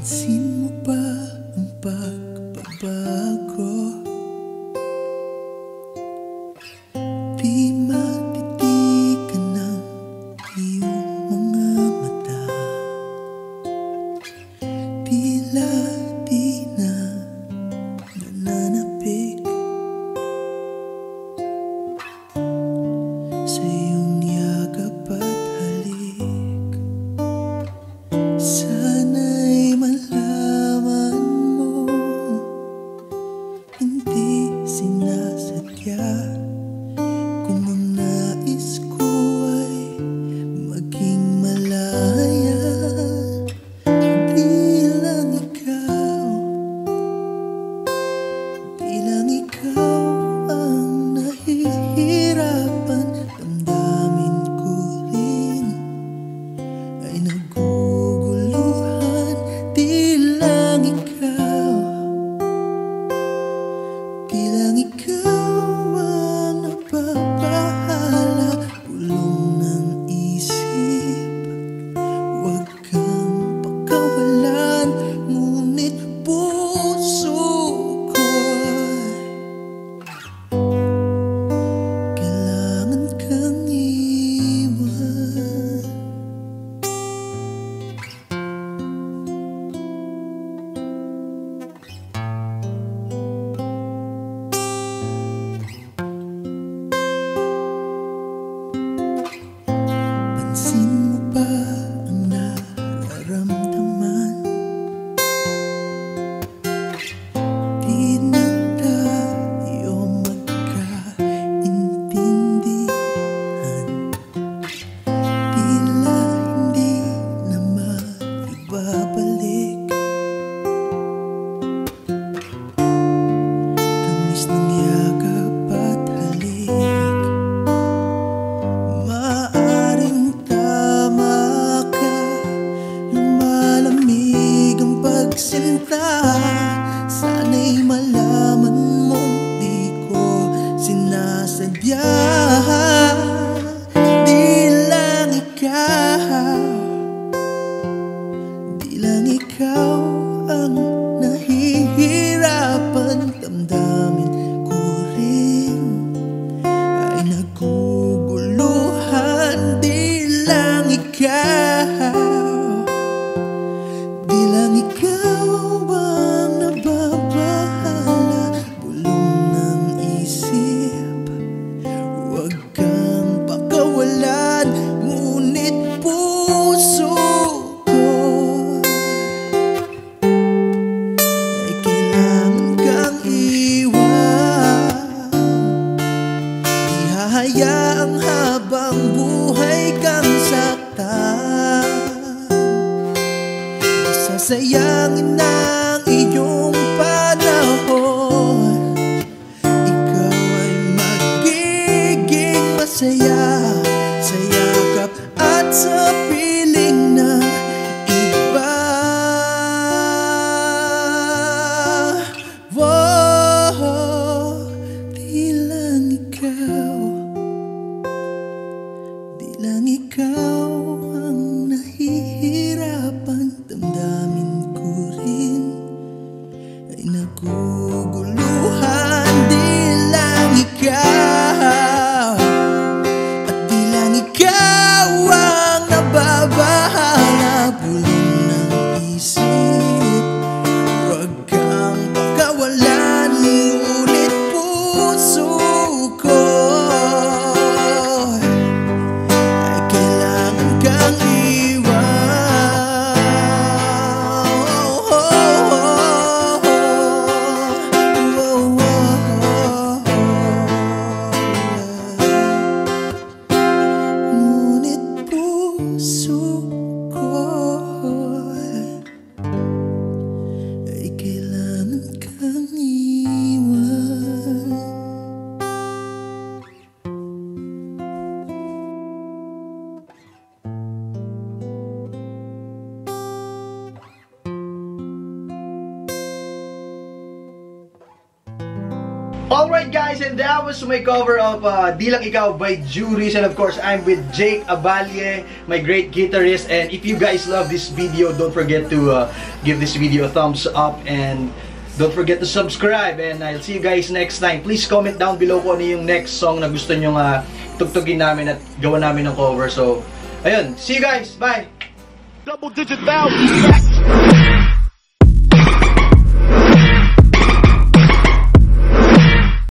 Pansin mo ba ang pagbabago? Di matitigan ng iyong mga mata. Tila di na nananapik sa iyong yakap at halik. Sana'y malaman mo, hindi sinasadya. Kung ang nais ko ay maging malaya, di lang ikaw ang nahihirapan. Damdamin ko rin ay naguguluhan. Di lang ikaw ang napapahala. Bulong ng isip, huwag kang pakawalan. Ngunit puso ko'y kailangan kang iwan. Pansin mo ba ang nararamdaman? Di na tayo magkaintindihan. Tila hindi na maibabalik. Tamis ng yakap at halik. Maaring tama ka, lumalamig ang pagsinta. Sana'y malaman mong di ko sinasadya. Di lang ikaw ang nahihirapan. Damdamin ko rin ay naguguluhan. Di lang ikaw ang nababahala. Bulong ng isip, huwag kang pakawalan. Ngunit puso ko ay kailangan kang iwan. Ihahayaang habang buhay kang saktan. Sasayangin ang iyong panahon. Ikaw ay magiging masaya sa yakap at sa piling ng iba. Wow, di lang ikaw ang nahihirapan. Damdamin ko rin Alright guys, and that was my cover of Di Lang Ikaw by Juris. And of course, I'm with Jake Abalye, my great guitarist. And if you guys love this video, don't forget to give this video a thumbs up. And don't forget to subscribe. And I'll see you guys next time. Please comment down below kung ano yung next song na gusto nyo tugtugin namin at gawa namin ng cover. So, ayun. See you guys. Bye! Double-digit thousands.